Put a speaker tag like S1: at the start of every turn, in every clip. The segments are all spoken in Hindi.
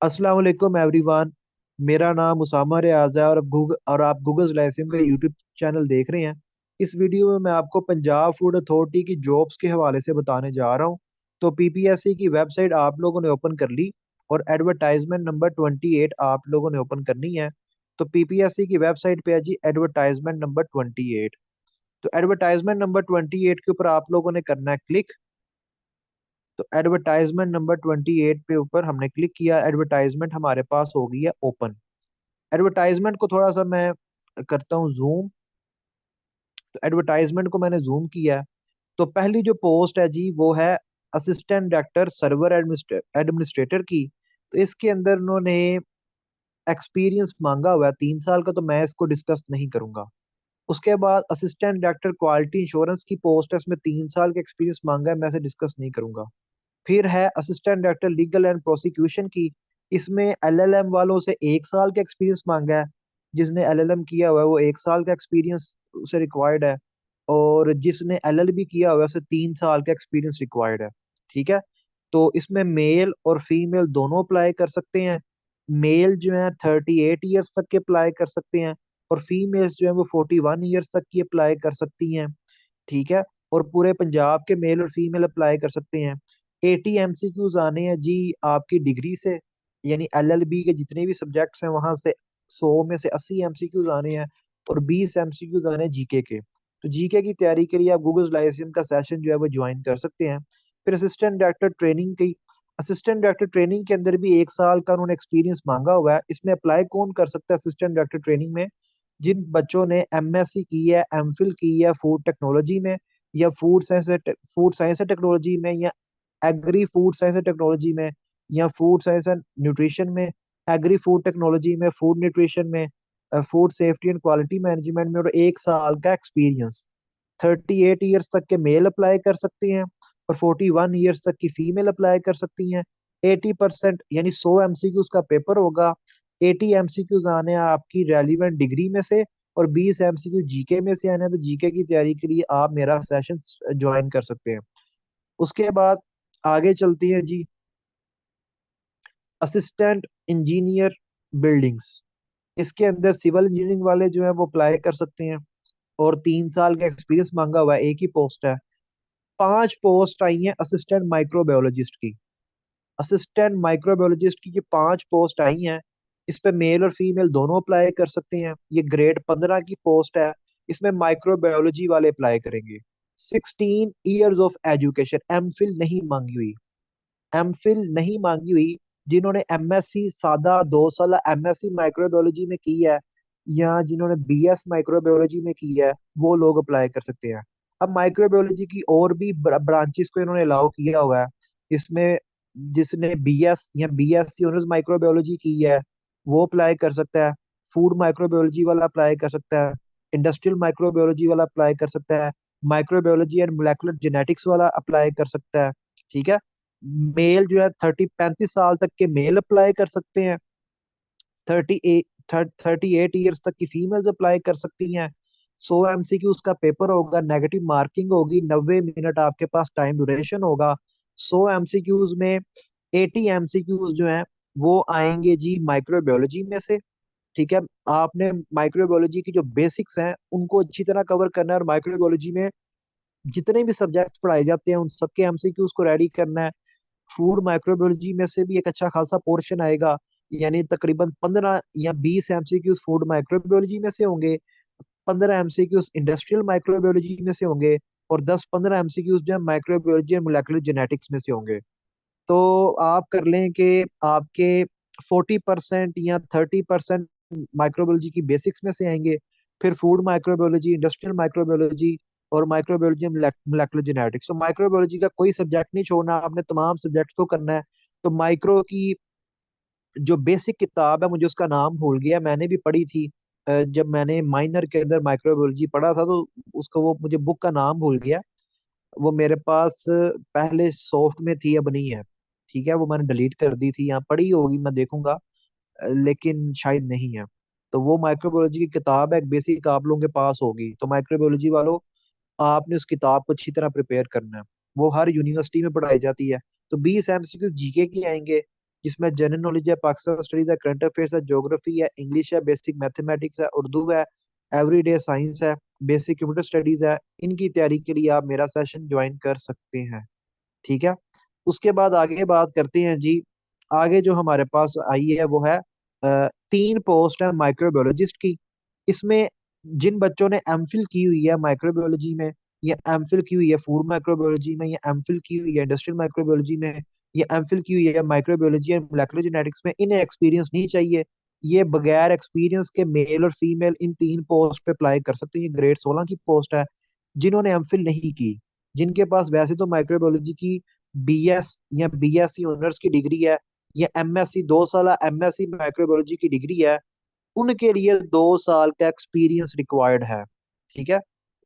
S1: अस्सलाम वालेकुम एवरीवन। मेरा नाम उसामा रियाज है और आप गूगल लाइसिम का यूट्यूब चैनल देख रहे हैं। इस वीडियो में मैं आपको पंजाब फूड अथॉरिटी की जॉब्स के हवाले से बताने जा रहा हूं। तो पीपीएससी की वेबसाइट आप लोगों ने ओपन कर ली और एडवर्टाइजमेंट नंबर 28 आप लोगों ने ओपन करनी है। तो पीपीएससी की वेबसाइट पे है जी एडवर्टाइजमेंट नंबर 28। तो एडवर्टाइजमेंट नंबर 28 के ऊपर आप लोगों ने करना है क्लिक। तो एडवर्टाइजमेंट नंबर 28 पे ऊपर हमने क्लिक किया, एडवर्टाइजमेंट हमारे पास हो गई है ओपन। एडवर्टाइजमेंट को थोड़ा सा मैं करता हूँ जूम। तो एडवर्टाइजमेंट को मैंने जूम किया है। तो पहली जो पोस्ट है जी वो है असिस्टेंट डायरेक्टर सर्वर एडमिनिस्ट्रेटर की। तो इसके अंदर उन्होंने एक्सपीरियंस मांगा हुआ है 3 साल का, तो मैं इसको डिस्कस नहीं करूंगा। उसके बाद असिस्टेंट डायरेक्टर क्वालिटी इंश्योरेंस की पोस्ट है, इसमें 3 साल का एक्सपीरियंस मांगा है, मैं इसे डिस्कस नहीं करूंगा। फिर है assistant director legal and prosecution की। इसमें एलएलएम वालों से 1 साल का एक्सपीरियंस मांगा है। जिसने एलएलएम किया हुआ है वो 1 साल का एक्सपीरियंस उसे रिक्वायर्ड है। और जिसने एलएलबी किया हुआ है उसे 3 साल का एक्सपीरियंस रिक्वायर्ड है। ठीक है। तो इसमें मेल और फीमेल दोनों अप्लाई कर सकते हैं। मेल जो है 38 ईयर्स तक के अप्लाई कर सकते हैं और फीमेल्स जो है वो 41 ईयर्स तक की अप्लाई कर सकती हैं। ठीक है। और पूरे पंजाब के मेल और फीमेल अप्लाई कर सकते हैं। 80 एमसीक्यूज आने हैं जी आपकी डिग्री से, यानी एलएलबी के जितने भी सब्जेक्ट्स हैं वहां से 100 में से 80 एमसीक्यूज आने हैं। और 20 एमसीक्यूज आने हैं जीके के। तो जीके की तैयारी के लिए आप गूगल लाइसेंस का सेशन जो है वो ज्वाइन कर सकते हैं। फिर असिस्टेंट डायरेक्टर ट्रेनिंग की। असिस्टेंट डायरेक्टर ट्रेनिंग के अंदर भी 1 साल का उन्होंने एक्सपीरियंस मांगा हुआ है। इसमें अप्लाई कौन कर सकता है असिस्टेंट डायरेक्टर ट्रेनिंग में? जिन बच्चों ने एमएससी की है, एमफिल की है फूड टेक्नोलॉजी में, या फूड साइंस एंड टेक्नोलॉजी में, या agree food science and technology में, या फूड साइंस एंड न्यूट्रिशन में, एग्री फूड टेक्नोलॉजी में, फूड न्यूट्रिशन में, food safety and quality management में, और 1 साल का एक्सपीरियंस। 38 ईयर्स तक के मेल अप्लाई कर सकते हैं और 41 ईयर्स तक की फीमेल अप्लाई कर सकती हैं। 80% यानी 100 एमसीक्यूज का पेपर होगा। 80 एमसीक्यूज आने हैं आपकी रेलिवेंट डिग्री में से और 20 एमसीक्यू जीके में से आने हैं। तो जीके की तैयारी के लिए आप मेरा सेशन ज्वाइन कर सकते हैं। उसके बाद आगे चलती है जी असिस्टेंट इंजीनियर बिल्डिंग्स। इसके अंदर सिविल इंजीनियरिंग वाले जो है वो अप्लाई कर सकते हैं और 3 साल का एक्सपीरियंस मांगा हुआ है, एक ही पोस्ट है। 5 पोस्ट आई हैं असिस्टेंट माइक्रोबायोलॉजिस्ट की। असिस्टेंट माइक्रोबायोलॉजिस्ट की ये 5 पोस्ट आई हैं। इस पे मेल और फीमेल दोनों अप्लाई कर सकते हैं। ये ग्रेड 15 की पोस्ट है। इसमें माइक्रोबायोलॉजी वाले अप्लाई करेंगे। 16 ईयर्स ऑफ एजुकेशन, एमफिल नहीं मांगी हुई। एमफिल नहीं मांगी हुई। जिन्होंने एमएससी सादा 2 साल एमएससी माइक्रोबायोलॉजी में की है या जिन्होंने बीएस माइक्रोबायोलॉजी में की है वो लोग अप्लाई कर सकते हैं। अब माइक्रोबायोलॉजी की और भी ब्रांचेस को इन्होंने अलाउ किया हुआ है। इसमें जिसने बीएस या बीएससी ऑनर्स माइक्रोबायोलॉजी की है वो अप्लाई कर सकता है। फूड माइक्रोबायोलॉजी वाला अप्लाई कर सकता है। इंडस्ट्रियल माइक्रोबायोलॉजी वाला अप्लाई कर सकता है। माइक्रोबायोलॉजी एंड मोलेकुलर जेनेटिक्स वाला अप्लाई कर सकता है। ठीक है। मेल जो है 35 साल तक के मेल अप्लाई कर सकते हैं। 38 ईयर्स तक की फीमेल्स अप्लाई कर सकती हैं। 100 एमसीक्यू उसका पेपर होगा, नेगेटिव मार्किंग होगी, 90 मिनट आपके पास टाइम ड्यूरेशन होगा। 100 एमसीक्यूज में 80 एमसीक्यूज जो हैं वो आएंगे जी माइक्रोबायोलॉजी में से। ठीक है। आपने माइक्रोबायोलॉजी की जो बेसिक्स हैं उनको अच्छी तरह कवर करना है और माइक्रोबायोलॉजी में जितने भी सब्जेक्ट पढ़ाए जाते हैं उन सबके एमसीक्यूज को रेडी करना है। फूड माइक्रोबायोलॉजी में से भी एक अच्छा खासा पोर्शन आएगा, यानी तकरीबन 15 या 20 एमसीक्यूज फूड माइक्रोबायोलॉजी में से होंगे। 15 एमसीक्यूज इंडस्ट्रियल माइक्रोबायोलॉजी में से होंगे और 10-15 एमसीक्यूज जो है माइक्रोबायोलॉजी और मोलेकुलर जेनेटिक्स में से होंगे। तो आप कर लें कि आपके 40% या 30% माइक्रोबायोलॉजी की बेसिक्स में से आएंगे। फिर फूड माइक्रोबायोलॉजी, इंडस्ट्रियल माइक्रोबायोलॉजी और माइक्रोबायोलॉजी मोलेकुलर जेनेटिक्स। तो माइक्रोबायोलॉजी का कोई सब्जेक्ट नहीं छोड़ना, आपने तमाम सब्जेक्ट्स को करना है। तो माइक्रो की जो बेसिक किताब है मुझे उसका नाम भूल गया, मैंने भी पढ़ी थी। जब मैंने माइनर के अंदर माइक्रोबायोलॉजी पढ़ा था तो उसका वो मुझे बुक का नाम भूल गया। वो मेरे पास पहले सॉफ्ट में थी, अब नहीं है। ठीक है। वो मैंने डिलीट कर दी थी, यहाँ पड़ी होगी मैं देखूंगा, लेकिन शायद नहीं है। तो वो माइक्रोबायोलॉजी की किताब है, एक बेसिक आप लोगों के पास होगी। तो माइक्रोबायोलॉजी वालों आपने उस किताब को अच्छी तरह प्रिपेयर करना है। वो हर यूनिवर्सिटी में पढ़ाई जाती है। तो 20 एमसीक्यू जीके के आएंगे जिसमें जनरल नॉलेज है, पाकिस्तान स्टडीज है, करंट अफेयर्स है, ज्योग्राफी है, इंग्लिश है, बेसिक मैथमेटिक्स है, उर्दू है, एवरीडे साइंस है, बेसिक कंप्यूटर स्टडीज है। इनकी तैयारी के लिए आप मेरा सेशन ज्वाइन कर सकते हैं। ठीक है। उसके बाद आगे बात करते हैं जी। आगे जो हमारे पास आई है वो है 3 पोस्ट है माइक्रोबायोलॉजिस्ट की। इसमें जिन बच्चों ने एमफिल की हुई है माइक्रोबायोलॉजी में, या एमफिल की हुई है फूड माइक्रोबायोलॉजी में, या एमफिल की हुई है इंडस्ट्रियल माइक्रोबायोलॉजी में, या एमफिल की हुई है माइक्रोबायोलॉजी एंड मोलेकुलर जेनेटिक्स में, इन्हें एक्सपीरियंस नहीं चाहिए। ये बगैर एक्सपीरियंस के मेल और फीमेल इन 3 पोस्ट पे अप्लाई कर सकते हैं। ये ग्रेड 16 की पोस्ट है। जिन्होंने एमफिल नहीं की, जिनके पास वैसे तो माइक्रोबायोलॉजी की बीएस या बीएससी ऑनर्स की डिग्री है, या एमएससी 2 साल एमएससी माइक्रोबायोलॉजी की डिग्री है, उनके लिए 2 साल का एक्सपीरियंस रिक्वायर्ड है। ठीक है।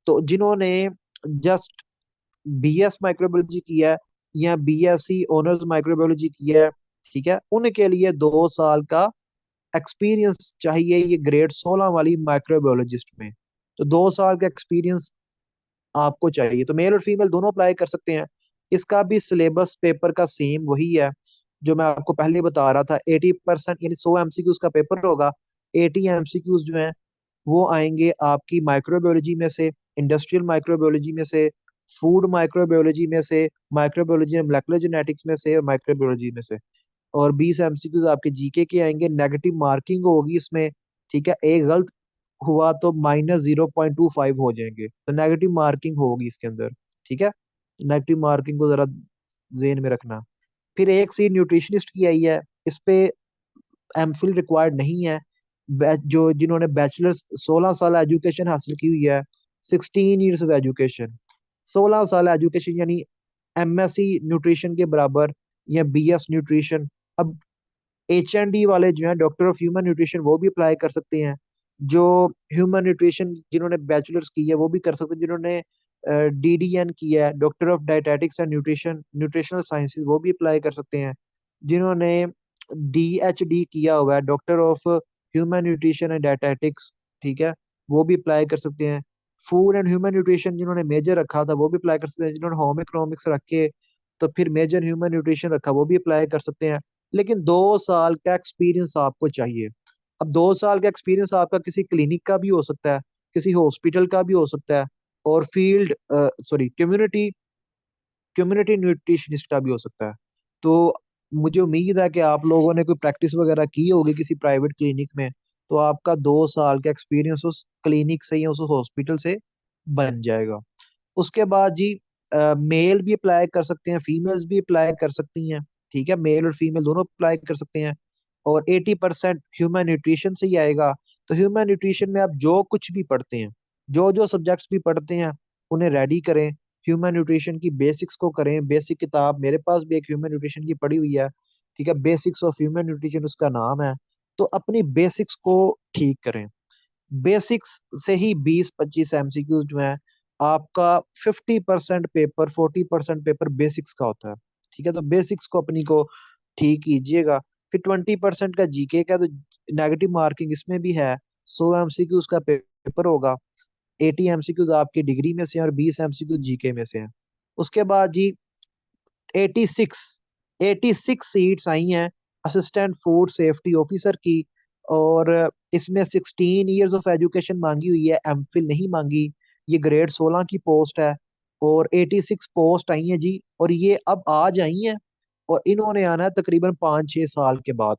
S1: तो जिन्होंने जस्ट बीएस माइक्रोबायोलॉजी किया है, या बीएससी ऑनर्स माइक्रोबायोलॉजी किया है, ठीक है, उनके लिए 2 साल का एक्सपीरियंस चाहिए, ये ग्रेड 16 वाली माइक्रोबायोलॉजिस्ट में। तो 2 साल का एक्सपीरियंस आपको चाहिए। तो मेल और फीमेल दोनों अप्लाई कर सकते हैं। इसका भी सिलेबस पेपर का सेम वही है जो मैं आपको पहले बता रहा था। 80% यानी 100 एमसीक्यूज का पेपर होगा। 80 एमसीक्यूज जो है वो आएंगे आपकी माइक्रोबायोलॉजी में से, इंडस्ट्रियल माइक्रोबायोलॉजी में से, फूड माइक्रोबायोलॉजी में से, माइक्रोबायोलॉजी एंड मोलेकुलर जेनेटिक्स में से, और माइक्रोबायोलॉजी में से। और 20 एमसीक्यूज आपके जीके के आएंगे। नेगेटिव मार्किंग होगी इसमें। ठीक है। एक गलत हुआ तो -0.25 हो जाएंगे, तो नेगेटिव मार्किंग होगी इसके अंदर। ठीक है। नेगेटिव मार्किंग को जरा जेन में रखना। फिर एक सीट न्यूट्रिशनिस्ट की आई है। इस पे एमफिल रिक्वायर्ड नहीं है। जो जिन्होंने बैचलर 16 साल एजुकेशन हासिल की हुई है, 16 ईयर्स ऑफ एजुकेशन, 16 साल एजुकेशन यानी एमएससी न्यूट्रिशन के बराबर, या बीएस न्यूट्रिशन। अब HND वाले जो हैं, डॉक्टर ऑफ ह्यूमन न्यूट्रिशन, वो भी अप्लाई कर सकते हैं। जो ह्यूमन न्यूट्रिशन जिन्होंने बैचलर्स की है वो भी कर सकते हैं। जिन्होंने DDN किया है, doctor of dietetics and nutrition nutritional sciences, वो भी अप्लाई कर सकते हैं। जिन्होंने DHD किया हुआ है, doctor of human nutrition and dietetics, ठीक है, वो भी अप्लाई कर सकते हैं। फूड एंड ह्यूमन न्यूट्रिशन जिन्होंने मेजर रखा था वो भी अप्लाई कर सकते हैं। जिन्होंने होम इकोनॉमिक्स रख के तो फिर मेजर ह्यूमन न्यूट्रिशन रखा, वो भी अप्लाई कर सकते हैं। लेकिन 2 साल का एक्सपीरियंस आपको चाहिए। अब 2 साल का एक्सपीरियंस आपका किसी क्लिनिक का भी हो सकता है, किसी हॉस्पिटल का भी हो सकता है, और field sorry community community nutritionist का भी हो सकता है। तो मुझे उम्मीद है कि आप लोगों ने कोई प्रैक्टिस वगैरह की होगी किसी प्राइवेट क्लिनिक में, तो आपका 2 साल का एक्सपीरियंस उस क्लिनिक से या उस हॉस्पिटल से बन जाएगा। उसके बाद जी मेल भी अप्लाई कर सकते हैं, फीमेल्स भी अप्लाई कर सकती हैं। ठीक है। मेल और फीमेल दोनों अप्लाई कर सकते हैं। और 80% ह्यूमन न्यूट्रिशन से ही आएगा। तो ह्यूमन न्यूट्रिशन में आप जो कुछ भी पढ़ते हैं, जो जो सब्जेक्ट्स भी पढ़ते हैं, उन्हें रेडी करें। ह्यूमन न्यूट्रिशन की बेसिक्स को करें। बेसिक किताब मेरे पास भी एक ह्यूमन न्यूट्रिशन की पड़ी हुई है। ठीक है। बेसिक्स ऑफ ह्यूमन न्यूट्रिशन उसका नाम है। तो अपनी बेसिक्स को ठीक करें। बेसिक्स से ही 20-25 एमसीक्यू जो है आपका, 40% पेपर बेसिक्स का होता है। ठीक है। तो बेसिक्स को अपनी को ठीक कीजिएगा। फिर 20% का जीके का, तो नेगेटिव मार्किंग इसमें भी है। 100 एमसीक्यूज का पेपर होगा। 80 एमसीक्यूज आपकी डिग्री में से हैं और 20 एमसीक्यू जीके में से हैं। उसके बाद जी 86 86 सीट्स आई हैं असिस्टेंट फूड सेफ्टी ऑफिसर की। और इसमें 16 ईयर्स ऑफ एजुकेशन मांगी हुई है, एमफिल नहीं मांगी। ये ग्रेड 16 की पोस्ट है। और 86 पोस्ट आई हैं जी, और ये अब आज आई हैं। और इन्होंने आना है तकरीबन 5-6 साल के बाद।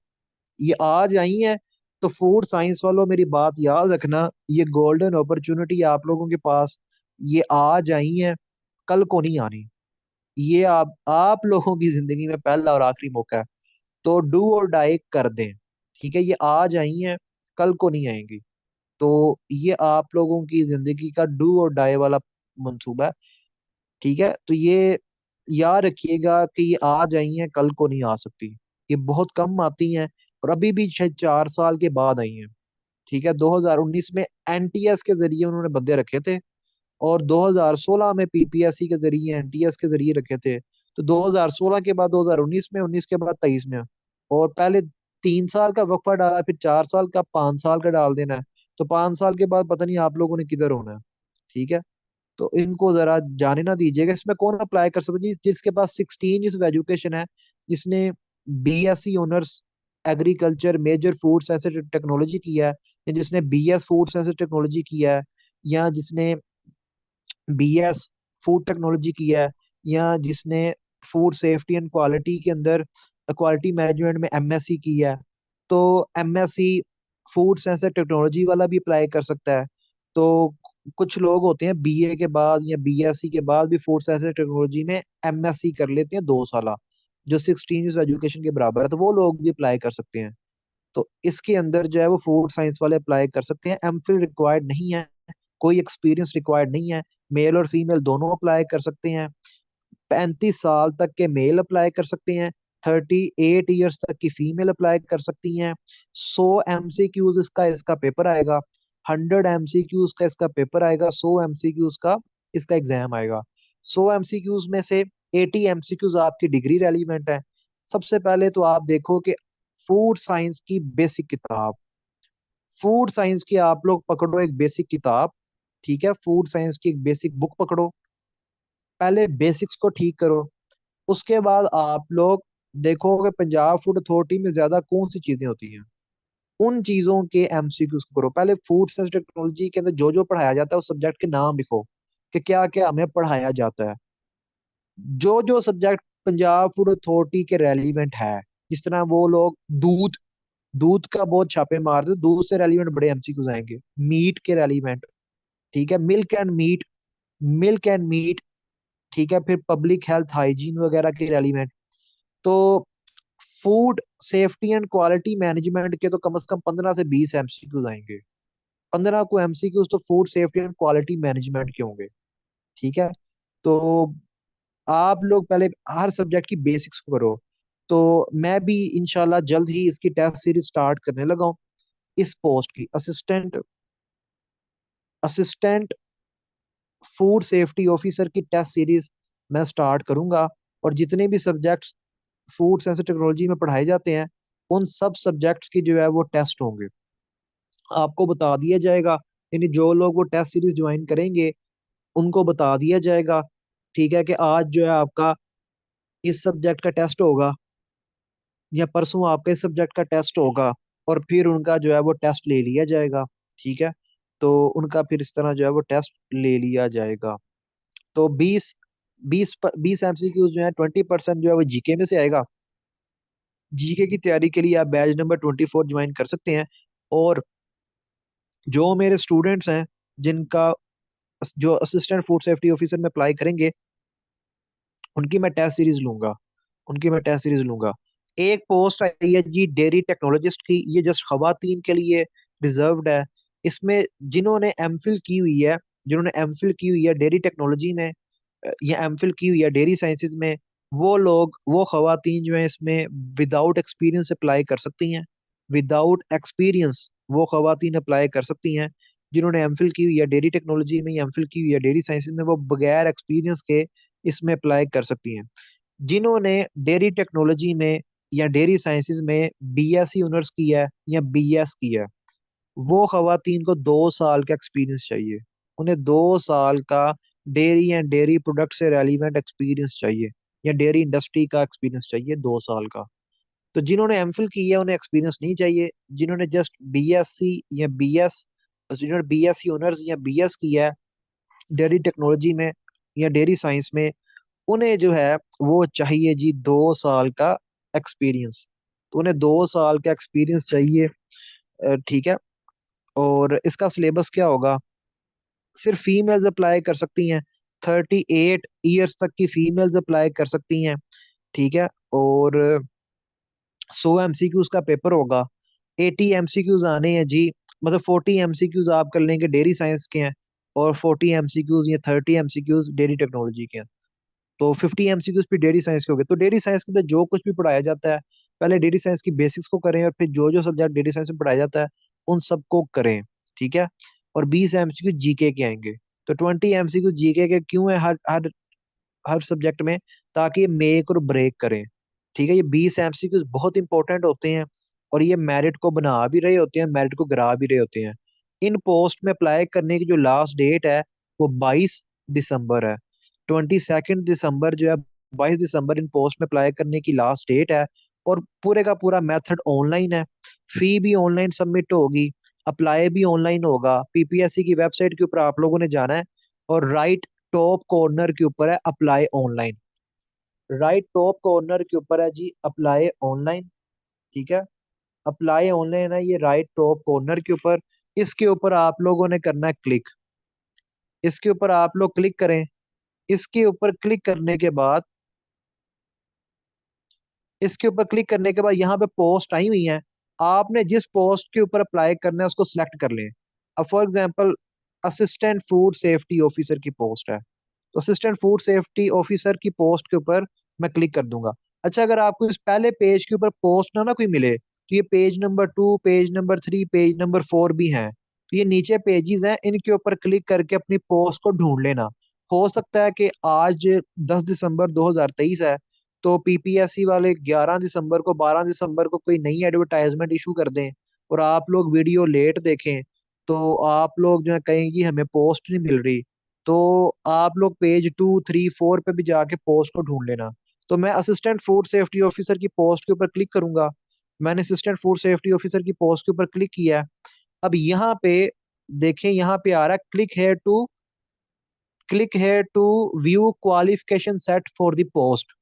S1: ये आज आई हैं। तो फूड साइंस वालों मेरी बात याद रखना, ये गोल्डन अपॉर्चुनिटी आप लोगों के पास। ये आज आई हैं, कल को नहीं आनी। ये आप लोगों की जिंदगी में पहला और आखिरी मौका है। तो डू और डाई कर दें। ठीक है। ये आज आई हैं, कल को नहीं आएंगी। तो ये आप लोगों की जिंदगी का डू और डाई वाला मंसूबा है। ठीक है। तो ये याद रखिएगा कि ये आज आई हैं, कल को नहीं आ सकती। ये बहुत कम आती हैं, और अभी भी शायद 4 साल के बाद आई हैं। ठीक है। 2019 में NTS के जरिए उन्होंने बंदे रखे थे, और 2016 में PPSC के जरिए, NTS के जरिए रखे थे। तो 2016 के बाद 2019 में, 19 के बाद 23 में। और पहले 3 साल का वक्फा डाला, फिर 4 साल का, 5 साल का डाल देना है। तो 5 साल के बाद पता नहीं आप लोगों ने किधर होना है। ठीक है। तो इनको जरा जाने ना दीजिएगा। इसमें कौन अप्लाई कर सकता है? जिसके पास 16 ईयर्स ऑफ एजुकेशन है, जिसने BSc honours agriculture major food sensitive technology किया है, या जिसने बीएस फूड सेंसिटिव टेक्नोलॉजी किया है, या जिसने बीएस फूड टेक्नोलॉजी किया है, या जिसने फूड सेफ्टी एंड क्वालिटी के अंदर क्वालिटी मैनेजमेंट में एमएससी किया है, तो एमएससी फूड सेंसर टेक्नोलॉजी वाला भी अप्लाई कर सकता है। तो कुछ लोग होते हैं बीए के बाद या बीएससी के बाद भी फूड सेंसर टेक्नोलॉजी में एमएससी कर लेते हैं 2 साल, जो 16 ईयर्स एजुकेशन के बराबर है, तो वो लोग भी अप्लाई कर सकते हैं। तो इसके अंदर जो है वो फूड साइंस वाले अप्लाई कर सकते हैं, एमफिल रिक्वायर्ड नहीं है, कोई एक्सपीरियंस रिक्वायर्ड नहीं है, मेल और फीमेल दोनों अप्लाई कर सकते हैं। 35 साल तक के मेल अप्लाई कर सकते हैं, 38 ईयर्स तक की फीमेल अप्लाई कर सकती हैं। 100 MCQs इसका इसका पेपर आएगा, 100 MCQs का इसका पेपर आएगा, 100 MCQs का इसका एग्जाम आएगा। 100 MCQs में से 80 MCQs आपकी डिग्री रेलिवेंट है। सबसे पहले तो आप देखो कि फूड साइंस की बेसिक किताब, फूड साइंस की आप लोग पकड़ो एक बेसिक किताब, ठीक है, फूड साइंस की एक बेसिक बुक पकड़ो, पहले बेसिक्स को ठीक करो। उसके बाद आप लोग देखोगे पंजाब फूड अथॉरिटी में ज्यादा कौन सी चीजें होती हैं, उन चीजों के एमसीक्यूज को करो। पहले फूड साइंस टेक्नोलॉजी के अंदर जो जो पढ़ाया जाता है उस सब्जेक्ट के नाम लिखो कि क्या क्या हमें पढ़ाया जाता है। जो जो सब्जेक्ट पंजाब फूड अथॉरिटी के रेलिवेंट है, जिस तरह वो लोग दूध, दूध का बहुत छापे मारते, दूध से रेलिवेंट बड़े एमसीक्यूज आएंगे। मीट के रेलिवेंट, ठीक है, milk and meat, milk and meat, ठीक है, फिर पब्लिक हेल्थ हाइजीन वगैरह के रेलिवेंट। तो food safety and quality management के तो कम से कम 15 से 20 एमसीक्यूज आएंगे। 15 को एमसीक्यूज तो food safety and quality management के होंगे, ठीक है। तो आप लोग पहले हर सब्जेक्ट की बेसिक्स को करो। तो मैं भी इंशाल्लाह जल्द ही इसकी टेस्ट सीरीज स्टार्ट करने लगा हूँ। इस पोस्ट की assistant assistant food safety officer की टेस्ट सीरीज मैं स्टार्ट करूंगा। और जितने भी सब्जेक्ट्स फूड सेंसर टेक्नोलॉजी में पढ़ाए जाते हैं, उन सब सब्जेक्ट्स की जो है वो टेस्ट होंगे, आपको बता दिया जाएगा। यानी जो लोग वो टेस्ट सीरीज ज्वाइन करेंगे उनको बता दिया जाएगा, ठीक है, कि आज जो है आपका इस सब्जेक्ट का टेस्ट होगा, या परसों आपका इस सब्जेक्ट का टेस्ट होगा, और फिर उनका जो है वो टेस्ट ले लिया जाएगा, ठीक है। तो उनका फिर इस तरह जो है वो टेस्ट ले लिया जाएगा। तो 20 20 20 एमसीक्यूज जो है, 20% जो है वो जीके में से आएगा। जीके की तैयारी के लिए आप बैच नंबर 24 ज्वाइन कर सकते हैं। और जो मेरे स्टूडेंट्स हैं जिनका जो असिस्टेंट फूड सेफ्टी ऑफिसर में अप्लाई करेंगे, उनकी मैं टेस्ट सीरीज लूंगा, उनकी मैं टेस्ट सीरीज लूंगा। एक पोस्ट आई है जी डेयरी टेक्नोलॉजिस्ट की, ये जस्ट खवातीन के लिए रिजर्व्ड है। इसमें जिन्होंने एमफिल की हुई है, जिन्होंने एमफिल की हुई है डेयरी टेक्नोलॉजी में, या एमफिल की हुई है डेयरी साइंसेज में, वो लोग, वो खवातीन जो है इसमें विदाउट एक्सपीरियंस अप्लाई कर सकती हैं। विदाउट एक्सपीरियंस वो खवातीन अप्लाई कर सकती हैं। जिन्होंने एमफिल की हुई है डेयरी टेक्नोलॉजी में या एमफिल की हुई है डेयरी साइंसेज में, वो बगैर एक्सपीरियंस के इसमें अप्लाई कर सकती हैं। जिन्होंने डेयरी टेक्नोलॉजी में या डेयरी साइंसेज में बीएससी ऑनर्स किया है या बीएस किया है, वो खवातीन को 2 साल का एक्सपीरियंस चाहिए। उन्हें 2 साल का डेयरी एंड डेयरी प्रोडक्ट से रेलिवेंट एक्सपीरियंस चाहिए, या डेयरी इंडस्ट्री का एक्सपीरियंस चाहिए 2 साल का। तो जिन्होंने एमफिल किया है उन्हें एक्सपीरियंस नहीं चाहिए। जिन्होंने जस्ट बीएससी या बीएस, जिन्होंने बीएससी ऑनर्स या बीएस किया है डेयरी टेक्नोलॉजी में या डेयरी साइंस में, उन्हें जो है वो चाहिए जी 2 साल का एक्सपीरियंस। तो उन्हें 2 साल का एक्सपीरियंस चाहिए, ठीक है। और इसका सिलेबस क्या होगा, सिर्फ फीमेल्स अप्लाई कर सकती हैं, 38 ईयर्स तक की फीमेल्स अप्लाई कर सकती हैं, ठीक है। और 100 MCQs का पेपर होगा, 80 MCQs आने हैं जी, मतलब 40 MCQs आप कर लेंगे डेयरी साइंस के हैं, और 40 MCQs या 30 MCQs डेयरी टेक्नोलॉजी के हैं। तो 50 MCQs भी डेयरी साइंस के हो गए। तो डेयरी साइंस के अंदर जो कुछ भी पढ़ाया जाता है, पहले डेयरी साइंस की बेसिक्स को करें, और फिर जो जो सब्जेक्ट डेयरी साइंस में पढ़ाया जाता है उन सबको करें, ठीक है। और 20 MCQs जीके के आएंगे। तो 20 MCQs जीके के क्यों है हर हर हर सब्जेक्ट में, ताकि ये मेक और ब्रेक करें, ठीक है। ये 20 MCQs बहुत इंपॉर्टेंट होते हैं, और ये मेरिट को बना भी रहे होते हैं, मेरिट को गिरा भी रहे होते हैं। इन पोस्ट में अप्लाई करने की जो लास्ट डेट है वो 22 दिसंबर है। 22 दिसंबर जो है, 22 दिसंबर इन पोस्ट में अप्लाई करने की लास्ट डेट है। और पूरे का पूरा मेथड ऑनलाइन है। फी भी ऑनलाइन सबमिट होगी, अप्लाई भी ऑनलाइन होगा। पीपीएससी की वेबसाइट के ऊपर आप लोगों ने जाना है और राइट टॉप कॉर्नर के ऊपर है apply online. Right top corner के ऊपर है जी अप्लाई ऑनलाइन। ठीक है, अप्लाई ऑनलाइन है ये राइट टॉप कॉर्नर के ऊपर। इसके ऊपर आप लोगों ने करना है क्लिक। इसके ऊपर आप लोग क्लिक करें। इसके ऊपर क्लिक करने के बाद, इसके ऊपर क्लिक करने के बाद यहाँ पे पोस्ट आई हुई है। आपने जिस पोस्ट के ऊपर अप्लाई करना है उसको सिलेक्ट कर लें। अब for example assistant food safety officer की पोस्ट है, तो असिस्टेंट फूड सेफ्टी ऑफिसर की पोस्ट के ऊपर मैं क्लिक कर दूंगा। अच्छा, अगर आपको इस पहले पेज के ऊपर पोस्ट ना ना कोई मिले, तो ये page number 2, page number 3, page number 4 भी हैं। तो ये नीचे पेजेस हैं, इनके ऊपर क्लिक करके अपनी पोस्ट को ढूंढ लेना। हो सकता है कि आज 10 दिसंबर 2023 है, तो पीपीएससी वाले 11 दिसंबर को, 12 दिसंबर को कोई नई एडवर्टाइजमेंट इशू कर दें और आप लोग वीडियो लेट देखें, तो आप लोग जो है कहेंगे हमें पोस्ट नहीं मिल रही। तो आप लोग पेज 2, 3, 4 पे भी जाके पोस्ट को ढूंढ लेना। तो मैं असिस्टेंट फूड सेफ्टी ऑफिसर की पोस्ट के ऊपर क्लिक करूंगा। मैंने असिस्टेंट फूड सेफ्टी ऑफिसर की पोस्ट के ऊपर क्लिक किया है। अब यहाँ पे देखें, यहाँ पे आ रहा है click here to view qualification set for the post.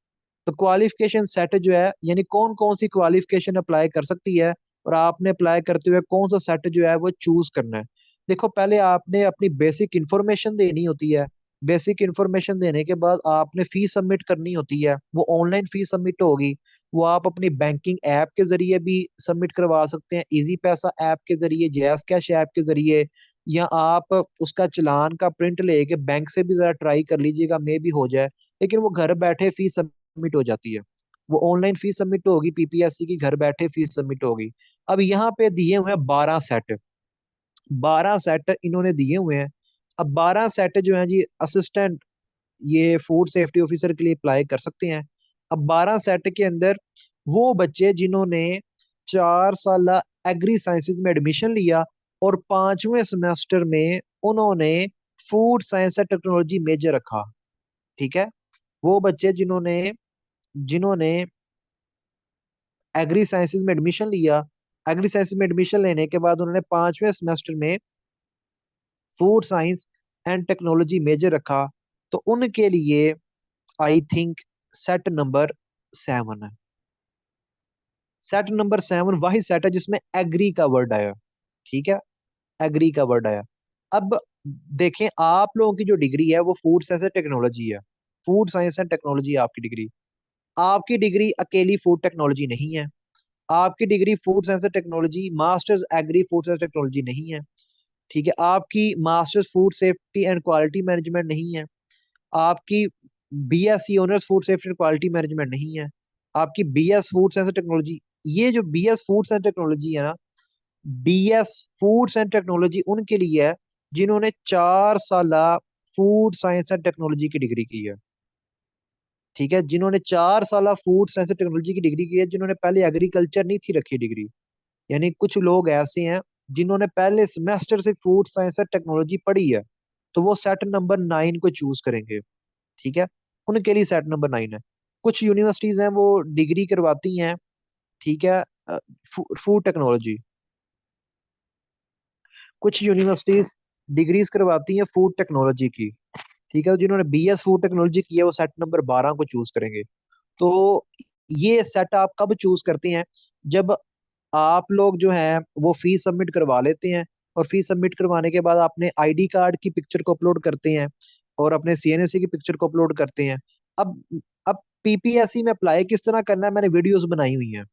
S1: तो क्वालिफिकेशन सेट जो है, यानी कौन कौन सी क्वालिफिकेशन अप्लाई कर सकती है और आपने अप्लाई करते हुए कौन सा सेट जो है वो चूज करना है। देखो, पहले आपने अपनी बेसिक इंफॉर्मेशन देनी होती है। बेसिक इंफॉर्मेशन देने के बाद आपने फीस सबमिट करनी होती है, वो ऑनलाइन फीस सबमिट होगी। वो आप अपनी बैंकिंग ऐप के जरिए भी सबमिट करवा सकते हैं, इजी पैसा ऐप के जरिए, जैस कैश ऐप के जरिए, या आप उसका चालान का प्रिंट लेके बैंक से भी जरा ट्राई कर लीजिएगा, मे भी हो जाए। लेकिन वो घर बैठे फीस सबमिट हो जाती है। वो ऑनलाइन फीस सबमिट होगी, पीपीएससी की घर बैठे फीस सबमिट होगी। अब यहाँ पे दिए हुए हैं 12 सेट। 12 सेट इन्होंने दिए हुए हैं। अब 12 सेट जो है जी असिस्टेंट, ये फूड सेफ्टी ऑफिसर के लिए अप्लाई कर सकते हैं। अब 12 सेट के अंदर वो बच्चे जिन्होंने 4 साल एग्री साइंसेज में एडमिशन लिया और 5वें सेमेस्टर में उन्होंने food science and technology major रखा। ठीक है, वो बच्चे जिन्होंने जिन्होंने एग्री साइंसेज में एडमिशन लिया, एग्री साइंसेज में एडमिशन लेने के बाद उन्होंने 5वें सेमेस्टर में food science and technology major रखा, तो उनके लिए आई थिंक सेट नंबर 7 है। सेट नंबर 7 वही सेट है जिसमें एग्री का वर्ड आया। ठीक है, एग्री का वर्ड आया। अब देखें, आप लोगों की जो डिग्री है वो फूड साइंस एंड टेक्नोलॉजी है। फूड साइंस एंड टेक्नोलॉजी आपकी डिग्री। आपकी डिग्री अकेली फूड टेक्नोलॉजी नहीं है। आपकी degree food science and technology masters agri food science technology नहीं है। ठीक है, आपकी masters food safety and quality management नहीं है। आपकी BSc honours food safety and quality management नहीं है। आपकी BS food science and technology, ये जो बीएस फूड साइंस टेक्नोलॉजी है ना, बीएस फूड साइंस टेक्नोलॉजी उनके लिए है जिन्होंने 4 साल फूड साइंस एंड टेक्नोलॉजी की डिग्री की है। ठीक है, जिन्होंने 4 साल फूड साइंस एंड टेक्नोलॉजी की डिग्री की है, जिन्होंने पहले एग्रीकल्चर नहीं थी रखी डिग्री। यानी कुछ लोग ऐसे हैं जिन्होंने पहले सेमेस्टर से फूड साइंस एंड टेक्नोलॉजी पढ़ी है, तो वो सेट नंबर 9 को चूज करेंगे। ठीक है, उनके लिए सेट नंबर 9 है। कुछ यूनिवर्सिटीज हैं वो डिग्री करवाती हैं। ठीक है, फूड टेक्नोलॉजी, कुछ यूनिवर्सिटीज डिग्रीज करवाती हैं फूड टेक्नोलॉजी की। ठीक है, जिन्होंने बीएस फूड टेक्नोलॉजी की है वो सेट नंबर 12 को चूज करेंगे। तो ये सेट आप कब चूज करते हैं? जब आप लोग जो है वो फीस सबमिट करवा लेते हैं, और फीस सबमिट करवाने के बाद अपने आईडी कार्ड की पिक्चर को अपलोड करते हैं और अपने सीएनएससी की पिक्चर को अपलोड करते हैं। अब पीपीएससी में अप्लाई किस तरह करना है, मैंने वीडियोस बनाई हुई हैं।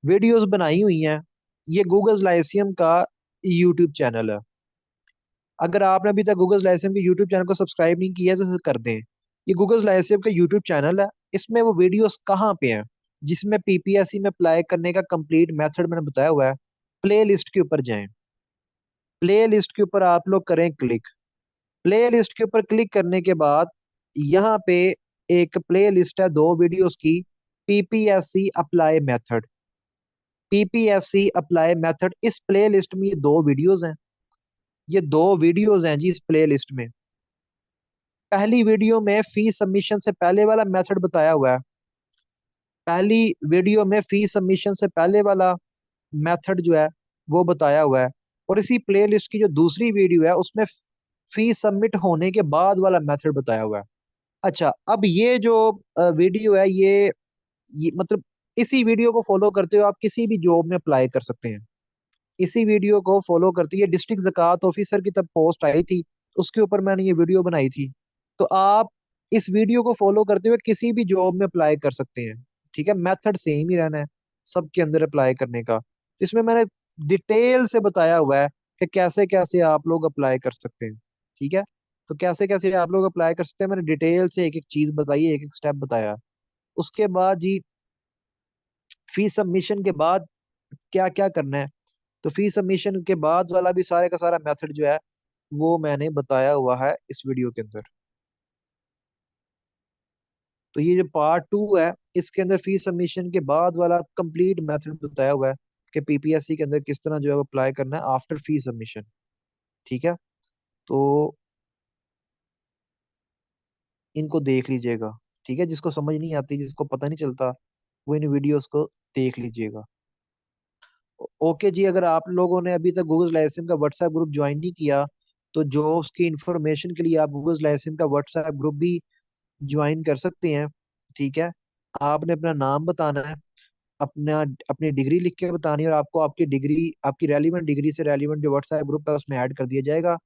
S1: वीडियोस बनाई हुई हैं। ये गूगल लाइसियम का यूट्यूब चैनल है। अगर आपने अभी तक गूगल लाइसेंस के यूट्यूब चैनल को सब्सक्राइब नहीं किया है तो कर दें। ये गूगल लाइसेंस का यूट्यूब चैनल है। इसमें वो वीडियोस कहाँ पे हैं जिसमें पीपीएससी में अप्लाई करने का कंप्लीट मेथड मैंने बताया हुआ है। प्ले लिस्ट के ऊपर जाएं। प्ले लिस्ट के ऊपर आप लोग करें क्लिक। प्ले लिस्ट के ऊपर क्लिक करने के बाद यहाँ पे एक प्ले लिस्ट है 2 वीडियोस की। PPSC apply method, PPSC apply method, इस प्ले लिस्ट में ये 2 वीडियोस हैं। ये 2 वीडियोस हैं जी इस प्ले लिस्ट में। पहली वीडियो में फीस सबमिशन से पहले वाला मेथड बताया हुआ है। पहली वीडियो में फीस सबमिशन से पहले वाला मेथड जो है वो बताया हुआ है, और इसी प्लेलिस्ट की जो दूसरी वीडियो है उसमें फीस सबमिट होने के बाद वाला मेथड बताया हुआ है। अच्छा, अब ये जो वीडियो है, ये मतलब इसी वीडियो को फॉलो करते हुए आप किसी भी जॉब में अप्लाई कर सकते हैं। इसी वीडियो को फॉलो करते हुए डिस्ट्रिक्ट ज़कात ऑफिसर की तब पोस्ट आई थी, उसके ऊपर मैंने ये वीडियो बनाई थी। तो आप इस वीडियो को फॉलो करते हुए किसी भी जॉब में अप्लाई कर सकते हैं। ठीक है, मेथड सेम ही रहना है सबके अंदर अप्लाई करने का। इसमें मैंने डिटेल से बताया हुआ है कि कैसे कैसे आप लोग अप्लाई कर सकते हैं। ठीक है, तो कैसे कैसे आप लोग अप्लाई कर सकते हैं, मैंने डिटेल से एक एक चीज बताई है, एक एक स्टेप बताया। उसके बाद जी, फीस सबमिशन के बाद क्या क्या करना है, तो फीस सबमिशन के बाद वाला भी सारे का सारा मेथड जो है वो मैंने बताया हुआ है इस वीडियो के अंदर। तो ये जो पार्ट टू है, इसके अंदर फीस सबमिशन के बाद वाला कंप्लीट मेथड बताया हुआ है कि पीपीएससी के अंदर किस तरह जो है अप्लाई करना है आफ्टर फीस सबमिशन। ठीक है, तो इनको देख लीजिएगा। ठीक है, जिसको समझ नहीं आती, जिसको पता नहीं चलता, वो इन वीडियोस को देख लीजिएगा। ओके जी, अगर आप लोगों ने अभी तक गूगल लाइसेंस का व्हाट्सएप ग्रुप ज्वाइन नहीं किया, तो जो उसकी इंफॉर्मेशन के लिए आप गूगल लाइसेंस का व्हाट्सएप ग्रुप भी ज्वाइन कर सकते हैं। ठीक है, आपने अपना नाम बताना है, अपना अपनी डिग्री लिख के बतानी है, और आपको आपकी डिग्री, आपकी रेलिवेंट डिग्री से रेलिवेंट जो व्हाट्सएप ग्रुप है उसमें ऐड कर दिया जाएगा।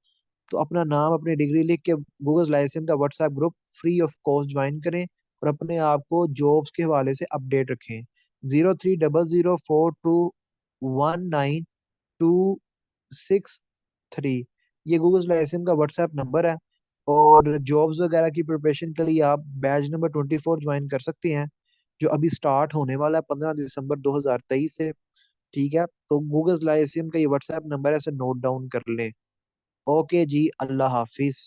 S1: तो अपना नाम, अपनी डिग्री लिख के गूगल लाइसेंस का WhatsApp group free of cost join करें, और अपने आप को जॉब्स के हवाले से अपडेट रखें। 0300419263, ये गूगल लाइसेंस का व्हाट्सएप नंबर है। और जॉब्स वगैरह की प्रिपरेशन के लिए आप बैच नंबर 24 ज्वाइन कर सकते हैं, जो अभी स्टार्ट होने वाला है 15 दिसंबर 2023 से। ठीक है, तो गूगल लाइसेंस का ये व्हाट्सएप नंबर है, इसे नोट डाउन कर लें। ओके जी, अल्लाह हाफिज।